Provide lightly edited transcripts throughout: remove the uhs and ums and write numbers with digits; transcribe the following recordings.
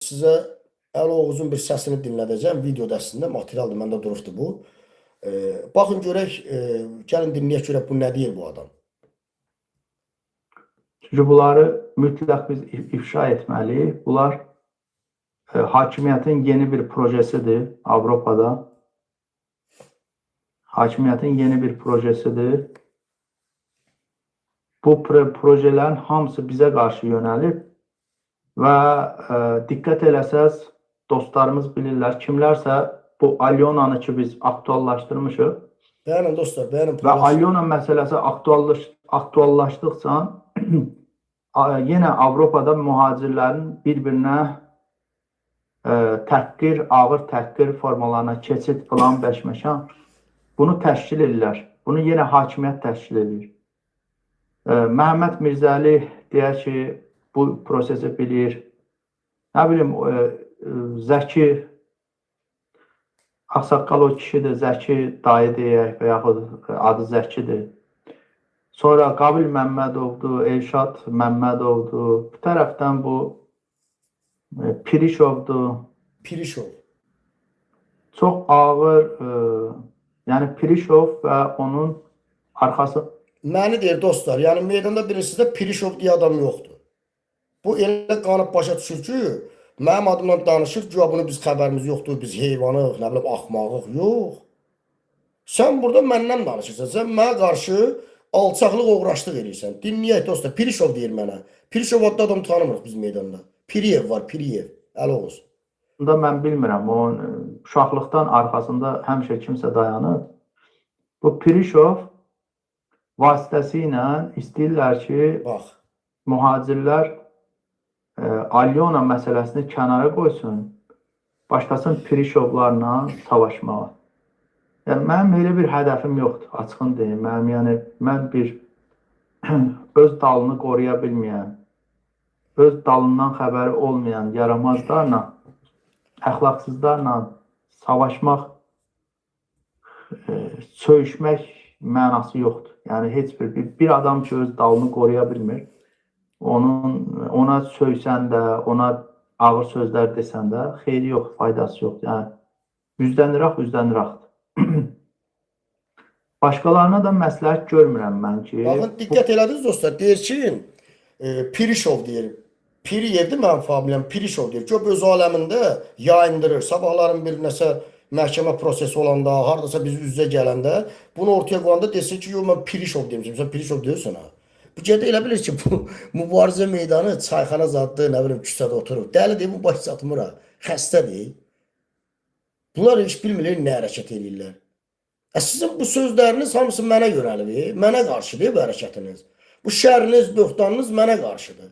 sizə Əli Oğuzun bir səsini dinlədəcəm. Video dərsində materialdır, məndə durubdu bu. Baxın görək, gəlin dinləyək görək bu nə deyir bu adam. Çünki bunları mütləq biz ifşa etməliyik. Bunlar hakimiyyətin yeni bir projesidir Avropada. Hakimiyyətin yeni bir projesidir. Bu projelerin hamısı bizə qarşı yönəlib və diqqət eləsəz, dostlarımız bilirlər, kimlərsə bu Alyonanı ki biz aktuallaşdırmışıq. Bəyanin dostlar, bəyanin. Və Alyona məsələsi aktuallaşdıqca yenə Avropada mühacirlərin bir-birinə təhqir, ağır təhqir formalarına keçid filan bəşməşan bunu təşkil edirlər. Bunu yenə hakimiyyət təşkil edir. Məhəmməd Mirzəli deyək ki, bu prosesi bilir. Nə bilim, Zəki, Ağsaqqal o kişidir, Zəki dayı deyək və yaxud adı Zəkidir. Sonra Qabil Məmmədovdur, Elşad Məmmədovdur. Bu tərəfdən bu Pirişovdur. Pirişov. Çox ağır, yəni Pirişov və onun arxası. Məni deyir dostlar, yəni meydanda birincisində Pirişov deyə adam yoxdur. Bu elə qanıb başa düşür ki, mənim adımla danışır, güya bunu biz xəbərimiz yoxdur, biz heyvanıq, nə bilim, axmağıq, yox. Sən burada məndən danışırsan, sən mənə qarşı alçaqlıq, uğraşlıq edirsən. Dinləyək dostlar, Pirişov deyir mənə. Pirişov adlı adam tanımırıq biz meydanda. Piriyev var, Piriyev, Əli Oğuz. Bunda mən bilmirəm, o uşaqlıqdan arxasında həmişə kimsə dayanır. Bu Pirişov vasitəsilə istəyirlər ki, mühacirlər Alyona məsələsini kənara qoysun, başlasın Pirişovlarla savaşmağa. Yəni, mənim elə bir hədəfim yoxdur, açığın deyim. Mən bir öz dalını qoruya bilməyən, öz dalından xəbəri olmayan yaramazlarla, əxlaqsızlarla savaşmaq, söyüşmək mənası yoxdur. Yəni, heç bir adam ki, öz dalını qoruya bilmir, ona söysən də, ona ağır sözlər desən də, xeyri yox, faydası yox. Yəni, üzdəniraq. Başqalarına da məsləhət görmürəm mən ki. Baxın, diqqət elədiniz dostlar, deyir ki, Pirişov deyir. Piriyevdir mənim familiyam, Pirişov deyir. Göb öz aləmində yayındırır. Sabahların bir nəsə məhkəmə prosesi olanda, haradasa biz üz-üzə gələndə, bunu ortaya qoyanda desin ki, yox, mən Pirişov demişim. Sən Pirişov deyirsən ha. Bu gədə elə bilir ki, bu mübarizə meydanı çayxana zaddır, nə bilim, küçədə oturur. Dəli deyil, bu baş çatmır ha. Xəstə deyil. Bunlar heç bilmirlər, nə hərəkət edirlər. Sizin bu sözləriniz hamısı mənə yönəlir, mənə qarşıdır bu hərəkətiniz. Bu şəriniz, böhtanınız mənə qarşıdır.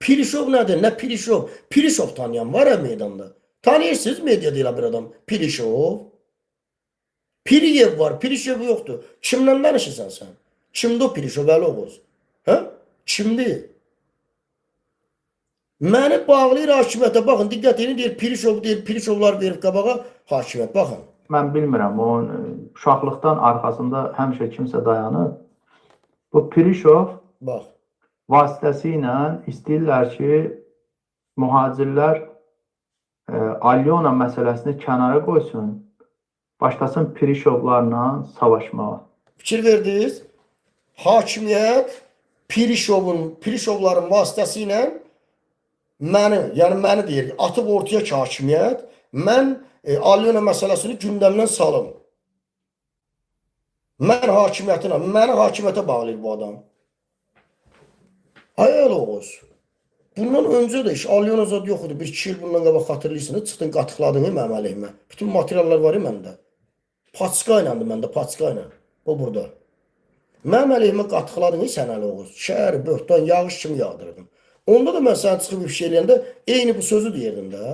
Pirişov nədir? Nə Pirişov? Pirişov tanıyan var ya meydanda. Tanıyırsınız medyada elə bir adam? Pirişov. Piriyev var, Pirişov yoxdur. Kimlə danışırsan sən? Kimdir o Pirişov, Əli Oğuz? Hə? Kimdir? Məni bağlayır hakimiyyətə. Baxın, diqqət edin, deyir Pirişov, deyir Pirişovlar verib qabağa hakimiyyət. Baxın. Mən bilmirəm, o uşaqlıqdan arxasında həmişə kimsə dayanır. Bu Pirişov vasitəsilə istəyirlər ki, mühacirlər Alyona məsələsini kənara qoysun, başlasın Pirişovlarla savaşmağa. Fikir verdiniz? Hakimiyyət Pirişovların vasitəsilə məni deyir, atıb ortaya ki, hakimiyyət, mən Alyona məsələsini gündəmdən salım. Məni hakimiyyətə bağlayır bu adam. Ay Əli Oğuz, bundan öncə də iş Alyona zad yox idi. Bir 2 il bundan qabaq xatırlayırsınız, çıxdın qatıqladın mənim əleyhimə. Bütün materiallar var məndə. Paçka ilə məndə, paçka ilə. O burada. Mənim əleyhimə qatıqladın sən Əli Oğuz. Şəhər, böhtan, yağış kimi yağdırdın. Onda da mən sənə çıxıb bir şey eləyəndə eyni bu sözü deyirdin də.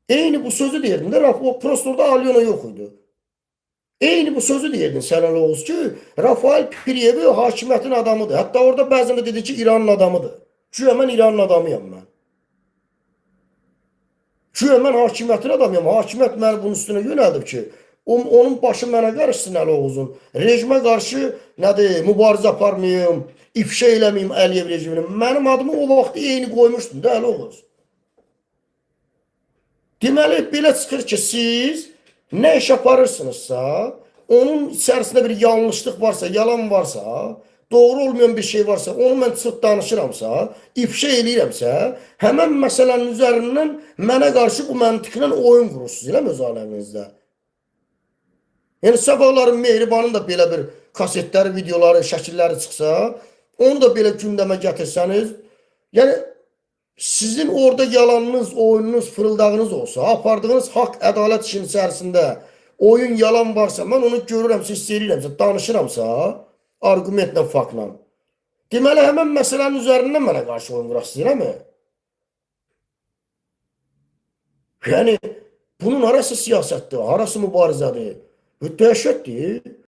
Eyni bu sözü deyirdin də, o prostorda Alyona yox idi. Eyni bu sözü deyirdin sən Əli Oğuz ki, Rafael Piriyevi hakimiyyətin adamıdır. Hətta orada bəzən də dedi ki, İranın adamıdır. Güya mən İranın adamıyam mən. Güya mən hakimiyyətin adamıyam. Hakimiyyət məni bunun üstünə yönəldib ki, onun başı mənə qarışsın Əli Oğuzun. Rejimə qarşı nədir, mübarizə aparmayım, ifşa eləməyim Əliyev rejimini. Mənim adımı o vaxt eyni qoymuşdun da Əli Oğuz. Deməli, belə çıxır ki, siz nə iş aparırsınızsa, onun içərisində bir yanlışlıq varsa, yalan varsa, doğru olmayan bir şey varsa, onu mən çıxıb danışıramsa, ifşa eləyirəmsə, həmən məsələnin üzərindən mənə qarşı bu məntiqlə oyun qurursunuz, eləmi öz aləminizdə? Yəni, sabahların Mehribanın da belə bir kasetləri, videoları, şəkilləri çıxsa, onu da belə gündəmə gətirsəniz, yəni, sizin orada yalanınız, oyununuz, fırıldağınız olsa, apardığınız haqq, ədalət işin içərisində oyun, yalan varsa, mən onu görürəmsə, hiss edirəmsə, danışıramsa, argumentlə, faktla. Deməli, həmən məsələnin üzərindən mənə qarşı oyun qurasınız, eləmi? Yəni, bunun harası siyasətdir, harası mübarizədir? Dəhşətdir.